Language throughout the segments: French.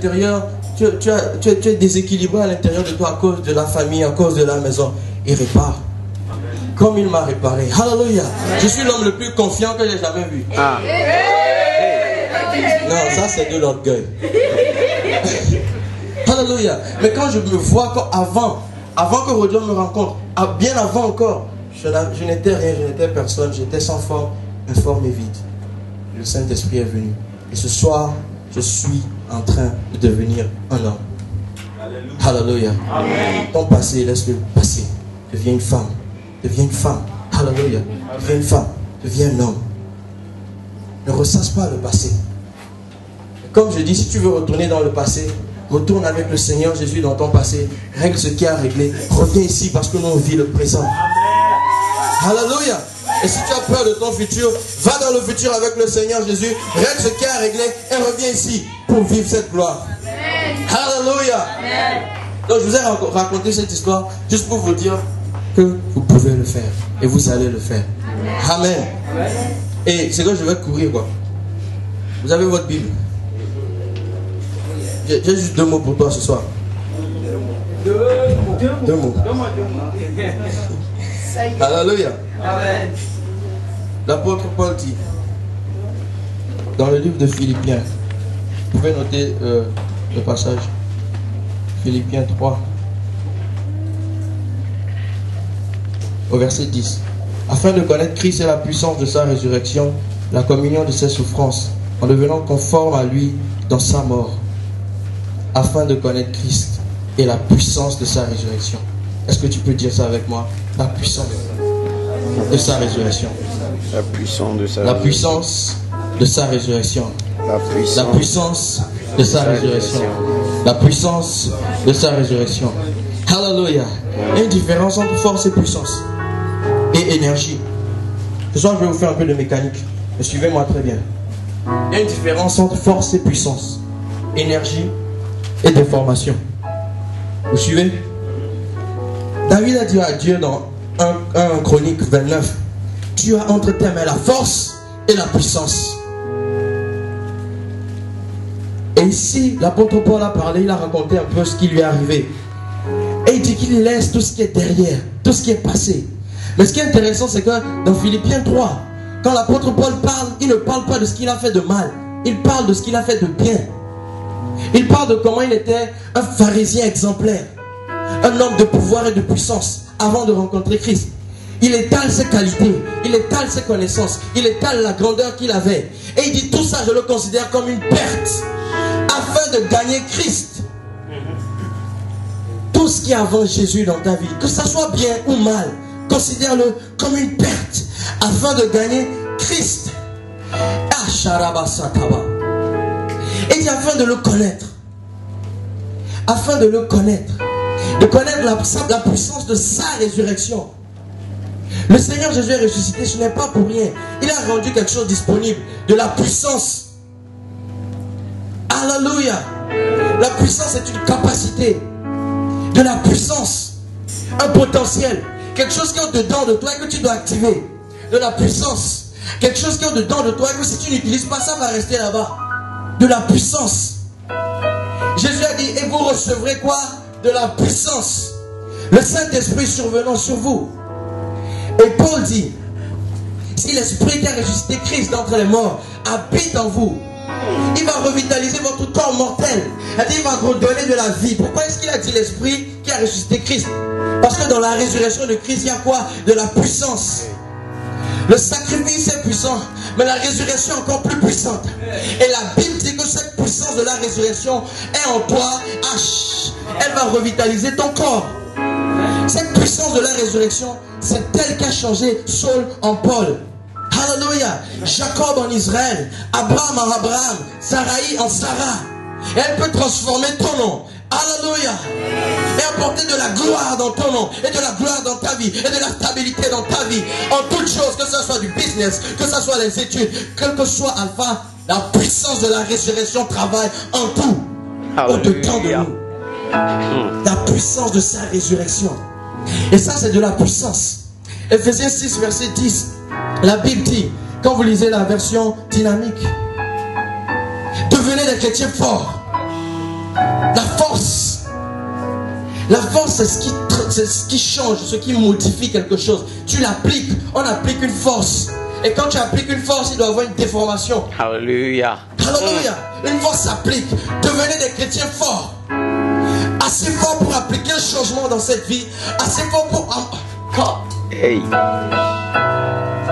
l'intérieur, tu es déséquilibré à l'intérieur de toi à cause de la famille, à cause de la maison. Il répare. Comme il m'a réparé. Alléluia. Je suis l'homme le plus confiant que j'ai jamais vu. Ah. Non, ça c'est de l'orgueil. Alléluia. Mais quand je me vois avant que Rodio me rencontre, bien avant encore, je n'étais rien, je n'étais personne, j'étais sans forme, informe et vide. Le Saint-Esprit est venu. Et ce soir, je suis en train de devenir un homme. Alléluia. Ton passé, laisse-le passer. Deviens une femme. Deviens une femme. Alléluia. Deviens une femme. Deviens un homme. Ne ressasse pas le passé. Comme je dis, si tu veux retourner dans le passé, retourne avec le Seigneur Jésus dans ton passé. Règle ce qui a réglé. Reviens ici parce que nous on vit le présent. Alléluia. Et si tu as peur de ton futur, va dans le futur avec le Seigneur Jésus. Règle ce qui a réglé et reviens ici pour vivre cette gloire. Alléluia. Donc je vous ai raconté cette histoire juste pour vous dire que vous pouvez le faire. Et vous allez le faire. Amen. Et c'est que je vais courir quoi. Vous avez votre Bible. J'ai juste 2 mots pour toi ce soir. 2 mots. Alléluia. L'apôtre Paul dit dans le livre de Philippiens, vous pouvez noter le passage. Philippiens 3 au verset 10. Afin de connaître Christ et la puissance de sa résurrection, la communion de ses souffrances, en devenant conforme à lui dans sa mort, afin de connaître Christ et la puissance de sa résurrection. Est-ce que tu peux dire ça avec moi? La puissance de sa résurrection. La puissance de sa résurrection. La puissance de sa résurrection. La puissance de sa résurrection. La puissance de sa résurrection. Alléluia. Il y a une différence entre force et puissance. Et énergie. Ce soir, je vais vous faire un peu de mécanique. Mais suivez-moi très bien. Il y a une différence entre force et puissance. Énergie et déformation. Vous suivez? David a dit à Dieu dans 1 Chronique 29, tu as entre tes mains la force et la puissance. Et ici, l'apôtre Paul a parlé, il a raconté un peu ce qui lui est arrivé. Et il dit qu'il laisse tout ce qui est derrière, tout ce qui est passé. Mais ce qui est intéressant, c'est que dans Philippiens 3, quand l'apôtre Paul parle, il ne parle pas de ce qu'il a fait de mal. Il parle de ce qu'il a fait de bien. Il parle de comment il était un pharisien exemplaire. Un homme de pouvoir et de puissance avant de rencontrer Christ. Il étale ses qualités, il étale ses connaissances, il étale la grandeur qu'il avait. Et il dit tout ça, je le considère comme une perte afin de gagner Christ. Tout ce qui est avant Jésus dans ta vie, que ça soit bien ou mal, considère-le comme une perte afin de gagner Christ. Et il dit afin de le connaître. Afin de le connaître. De connaître la puissance de sa résurrection. Le Seigneur Jésus est ressuscité, ce n'est pas pour rien. Il a rendu quelque chose disponible. De la puissance. Alléluia. La puissance est une capacité. De la puissance. Un potentiel. Quelque chose qui est au-dedans de toi et que tu dois activer. De la puissance. Quelque chose qui est au-dedans de toi et que si tu n'utilises pas ça, va rester là-bas. De la puissance. Jésus a dit, et vous recevrez quoi? De la puissance. Le Saint-Esprit survenant sur vous. Et Paul dit, si l'Esprit qui a ressuscité Christ d'entre les morts habite en vous, il va revitaliser votre corps mortel. Il va redonner de la vie. Pourquoi est-ce qu'il a dit l'Esprit qui a ressuscité Christ? Parce que dans la résurrection de Christ, il y a quoi? De la puissance. Le sacrifice est puissant, mais la résurrection est encore plus puissante. Et la Bible dit que cette puissance de la résurrection est en toi. Elle va revitaliser ton corps. Cette puissance de la résurrection, c'est elle qui a changé Saul en Paul. Alléluia. Jacob en Israël, Abraham en Abraham, Sarai en Sarah. Et elle peut transformer ton nom. Alléluia. Et apporter de la gloire dans ton nom. Et de la gloire dans ta vie. Et de la stabilité dans ta vie. En toutes choses, que ce soit du business, que ce soit les études, quel que soit Alpha, la puissance de la résurrection travaille en tout. Au-dedans de nous. La puissance de sa résurrection. Et ça, c'est de la puissance. Ephésiens 6, verset 10. La Bible dit, quand vous lisez la version dynamique, devenez des chrétiens forts. La force, c'est ce qui change, ce qui modifie quelque chose. Tu l'appliques, on applique une force. Et quand tu appliques une force, il doit y avoir une déformation. Alléluia. Alléluia. Une force s'applique. Devenez des chrétiens forts. Assez forts pour appliquer un changement dans cette vie. Assez forts pour... Hey.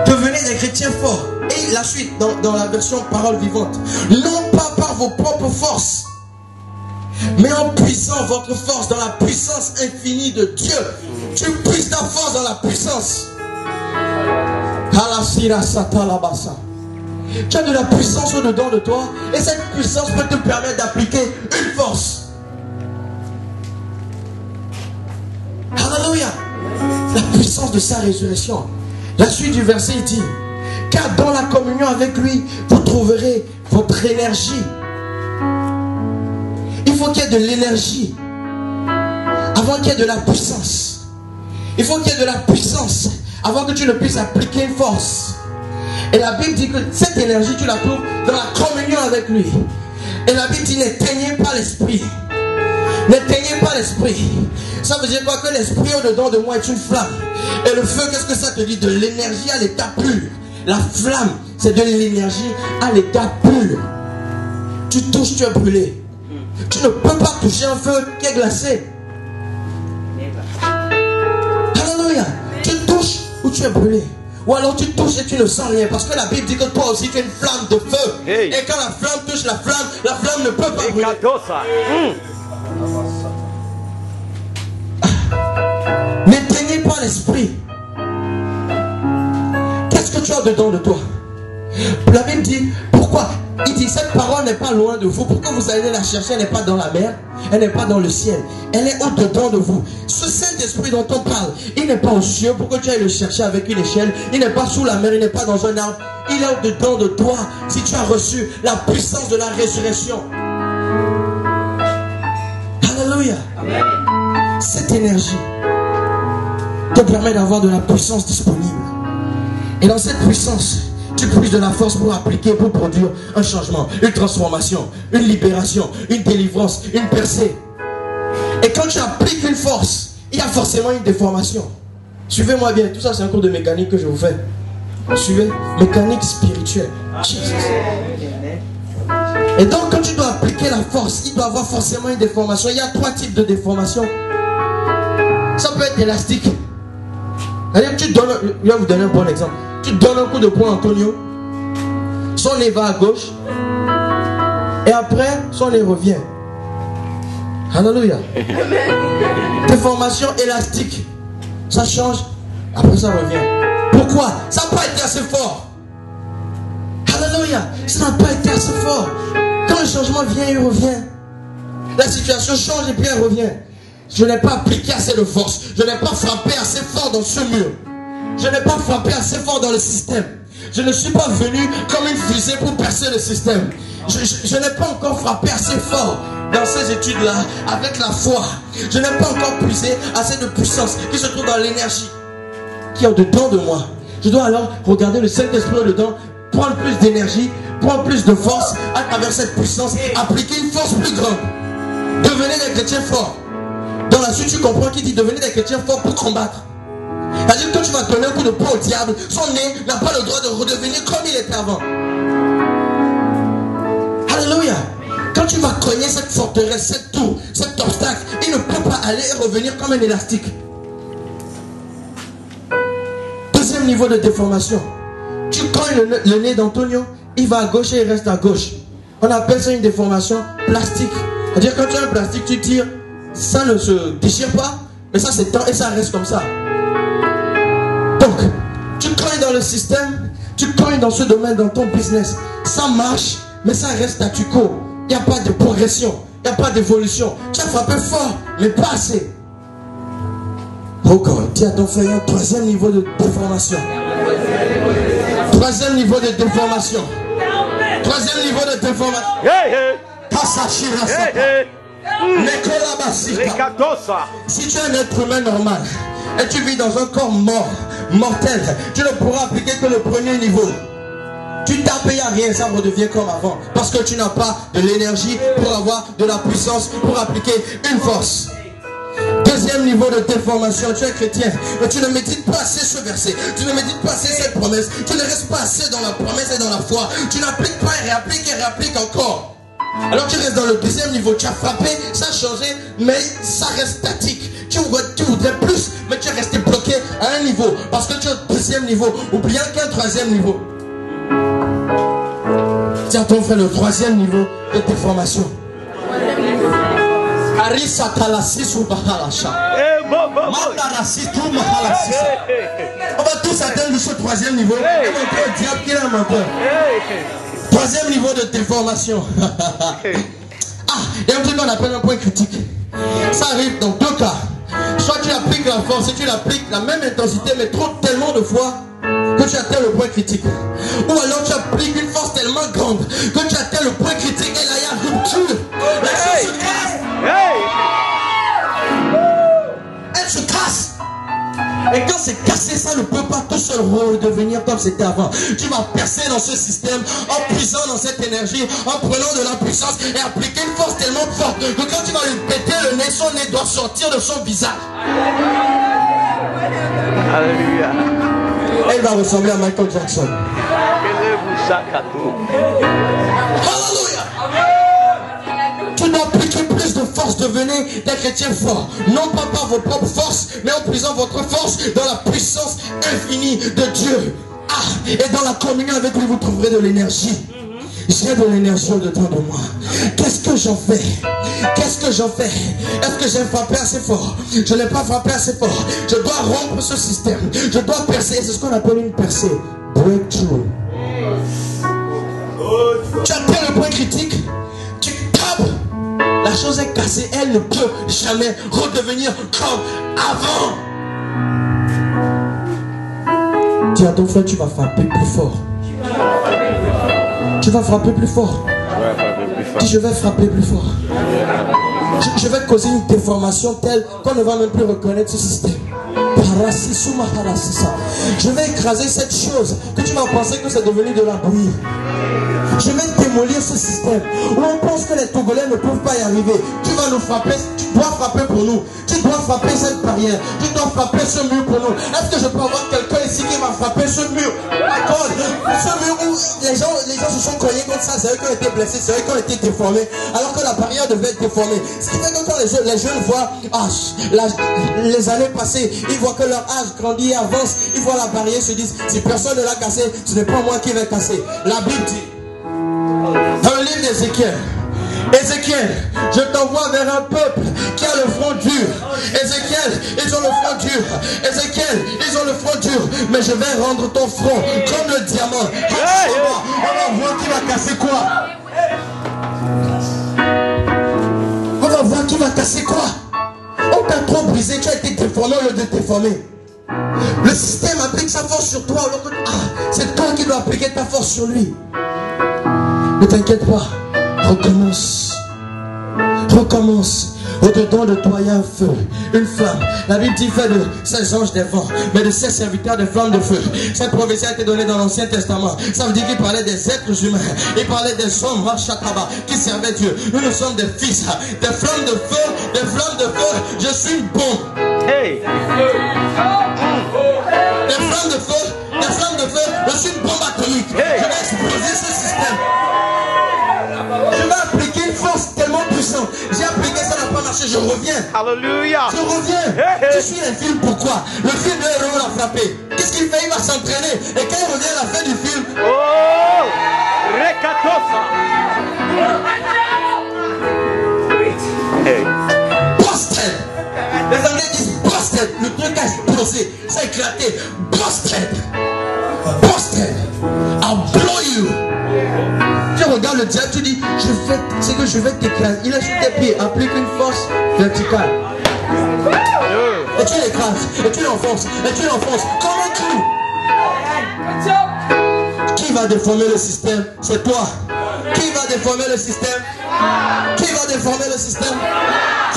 Devenez des chrétiens forts. Et la suite, dans la version parole vivante. Non pas par vos propres forces, mais en puissant votre force dans la puissance infinie de Dieu. Tu puisses ta force dans la puissance. Tu as de la puissance au-dedans de toi. Et cette puissance peut te permettre d'appliquer une force. Alléluia. La puissance de sa résurrection. La suite du verset dit: car dans la communion avec lui, vous trouverez votre énergie. Il faut qu'il y ait de l'énergie avant qu'il y ait de la puissance. Il faut qu'il y ait de la puissance avant que tu ne puisses appliquer une force. Et la Bible dit que cette énergie, tu la trouves dans la communion avec lui. Et la Bible dit: n'éteignez pas l'esprit. N'éteignez pas l'esprit. Ça veut dire quoi? Que l'esprit au-dedans de moi est une flamme. Et le feu, qu'est-ce que ça te dit? De l'énergie à l'état pur. La flamme, c'est de l'énergie à l'état pur. Tu touches, tu es brûlé. Tu ne peux pas toucher un feu qui est glacé. Alléluia. Tu touches ou tu es brûlé. Ou alors tu touches et tu ne sens rien. Parce que la Bible dit que toi aussi tu es une flamme de feu. Hey. Et quand la flamme touche la flamme ne peut pas brûler. N'éteignez pas l'esprit. Qu'est-ce que tu as dedans de toi? La Bible dit, pourquoi? Il dit, cette parole n'est pas loin de vous. Pourquoi vous allez la chercher? Elle n'est pas dans la mer, elle n'est pas dans le ciel, elle est au-dedans de vous. Ce Saint-Esprit dont on parle, il n'est pas aux cieux pour que tu ailles le chercher avec une échelle. Il n'est pas sous la mer, il n'est pas dans un arbre. Il est au-dedans de toi. Si tu as reçu la puissance de la résurrection. Alléluia. Amen. Cette énergie te permet d'avoir de la puissance disponible. Et dans cette puissance, tu puisses de la force pour appliquer, pour produire un changement, une transformation, une libération, une délivrance, une percée. Et quand tu appliques une force, il y a forcément une déformation. Suivez-moi bien, tout ça c'est un cours de mécanique que je vous fais. Suivez, mécanique spirituelle. Jesus. Et donc quand tu dois appliquer la force, il doit y avoir forcément une déformation. Il y a 3 types de déformation. Ça peut être élastique. C'est-à-dire que tu donnes, je vais vous donner un bon exemple. Tu donnes un coup de poing à Antonio, son nez va à gauche, et après, son nez revient. Alléluia. Déformation élastique. Ça change, après ça revient. Pourquoi? Ça n'a pas été assez fort. Alléluia. Ça n'a pas été assez fort. Quand le changement vient, il revient. La situation change et puis elle revient. Je n'ai pas appliqué assez de force. Je n'ai pas frappé assez fort dans ce mur. Je n'ai pas frappé assez fort dans le système. Je ne suis pas venu comme une fusée pour percer le système. Je n'ai pas encore frappé assez fort dans ces études-là avec la foi. Je n'ai pas encore puisé assez de puissance qui se trouve dans l'énergie qui est au-dedans de moi. Je dois alors regarder le Saint-Esprit au-dedans, prendre plus d'énergie, prendre plus de force à travers cette puissance, appliquer une force plus grande. Devenez des chrétiens forts. Dans la suite, tu comprends qu'il dit devenez des chrétiens forts pour combattre. C'est-à-dire que quand tu vas donner un coup de poing au diable, son nez n'a pas le droit de redevenir comme il était avant. Alléluia. Quand tu vas cogner cette forteresse, cette tour, cet obstacle, il ne peut pas aller et revenir comme un élastique. Deuxième niveau de déformation. Tu cognes le nez d'Antonio, il va à gauche et il reste à gauche. On appelle ça une déformation plastique. C'est-à-dire quand tu as un plastique, tu tires, ça ne se déchire pas, mais ça s'étend et ça reste comme ça. Donc, tu cognes dans le système, tu cognes dans ce domaine, dans ton business. Ça marche, mais ça reste statu quo. Il n'y a pas de progression, il n'y a pas d'évolution. Tu as frappé fort, mais pas assez. Oh God, dis à ton frère, troisième niveau de déformation. Troisième niveau de déformation. Troisième niveau de déformation. Si tu es un être humain normal et tu vis dans un corps mort, mortel, tu ne pourras appliquer que le premier niveau. Tu tapes et il n'y a rien, ça redevient comme avant. Parce que tu n'as pas de l'énergie pour avoir de la puissance, pour appliquer une force. Deuxième niveau de déformation, tu es chrétien, mais tu ne médites pas assez ce verset, tu ne médites pas assez cette promesse, tu ne restes pas assez dans la promesse et dans la foi, tu n'appliques pas et réappliques encore. Alors tu restes dans le deuxième niveau, tu as frappé, ça a changé, mais ça reste statique. Tu voudrais plus, mais tu es resté bloqué à un niveau, parce que tu es au deuxième niveau, oubliant qu'il y a un troisième niveau. Tiens ton frère, le troisième niveau de déformation. On va tous atteindre ce troisième niveau. Et montrer au diable qu'il est un menteur. Troisième niveau de déformation. Il y a un truc qu'on appelle un point critique. Ça arrive dans deux cas. Soit tu appliques la force et tu l'appliques la même intensité, mais trop tellement de fois que tu atteins le point critique. Ou alors tu appliques une force tellement grande que tu atteins le point critique et là il y a rupture. La chose se casse. Elle se casse. Et quand c'est cassé, ça ne peut pas tout seul redevenir comme c'était avant. Tu vas percer dans ce système en puisant dans cette énergie, en prenant de la puissance et appliquer une force tellement forte que quand tu vas lui péter le nez, son nez doit sortir de son visage. Alléluia. Elle va ressembler à Michael Jackson. Alléluia. Tu dois appliquer plus de force, devenez des chrétiens forts. Non pas par vos propres forces, mais en puisant votre force dans la puissance infinie de Dieu. Et dans la communion avec lui, vous trouverez de l'énergie. J'ai de l'énergie au-dedans de moi. Qu'est-ce que j'en fais? Qu'est-ce que j'en fais? Est-ce que j'ai frappé assez fort? Je n'ai pas frappé assez fort. Je dois rompre ce système. Je dois percer. C'est ce qu'on appelle une percée. Breakthrough. Tu atteins le point critique. Tu tapes. La chose est cassée. Elle ne peut jamais redevenir comme avant. Dis à ton frère, tu vas frapper plus fort. Tu vas frapper plus fort. Dis, je vais frapper plus fort. Je vais causer une déformation telle qu'on ne va même plus reconnaître ce système. Je vais écraser cette chose que tu vas penser que c'est devenu de la bouillie. Je vais démolir ce système où on pense que les Togolais ne peuvent pas y arriver. Tu vas nous frapper, tu dois frapper pour nous. Tu dois frapper cette barrière. Tu dois frapper ce mur pour nous. Est-ce que je peux avoir quelqu'un ici qui va frapper ce mur? D'accord. Ce mur où les gens se sont cognés contre ça, c'est eux qui ont été blessés, c'est eux qui ont été déformés, alors que la barrière devait être déformée. Ce qui fait que quand les jeunes voient les années passées, ils voient que leur âge grandit et avance, ils voient la barrière, se disent, si personne ne l'a cassé, ce n'est pas moi qui vais casser. La Bible dit, dans le livre d'Ézéchiel, Ézéchiel, je t'envoie vers un peuple qui a le front dur. Ézéchiel, ils ont le front dur. Ézéchiel, ils ont le front dur. Mais je vais rendre ton front comme le diamant. On va voir qui va casser quoi. On va voir qui va casser quoi. On t'a trop brisé, tu as été déformé au lieu de déformer. Le système applique sa force sur toi. C'est toi qui dois appliquer ta force sur lui. Ne t'inquiète pas. Recommence. Recommence. Au-dedans de toi, il y a un feu, une flamme. La Bible dit fait de 16 anges des vents, mais de 16 serviteurs de flammes de feu. Cette prophétie a été donnée dans l'Ancien Testament. Ça veut dire qu'il parlait des êtres humains. Il parlait des hommes qui servaient Dieu. Nous sommes des fils, des flammes de feu, des flammes de feu. Je suis une bombe. Hey. Des flammes de feu, des flammes de feu. Je suis une bombe atomique. Hey. Je vais exploser ce système. Je vais appliquer une force tellement puissante. J'ai appliqué, ça n'a pas marché, je reviens. Alléluia. Je reviens. Je suis un film, pourquoi? Le film, le héros l'a frappé. Qu'est-ce qu'il fait? Il va s'entraîner. Et quand il revient à la fin du film, oh, Rekatosa. Hey. Busted. Les Anglais disent busted. Le truc a explosé. Ça a éclaté. Busted. Busted. I'll blow you. Tu regardes le diable, tu dis, c'est que je vais t'écraser. Il est sur tes pieds, applique une force verticale. Et tu l'écrases, et tu l'enfonces, et tu l'enfonces. Comme un clou. Qui va déformer le système? C'est toi. Qui va déformer le système? Qui va déformer le système?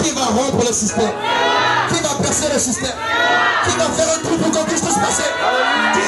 Qui va rompre le système? Qui va percer le système? Qui va faire un trou pour qu'on puisse tous passer? Qui?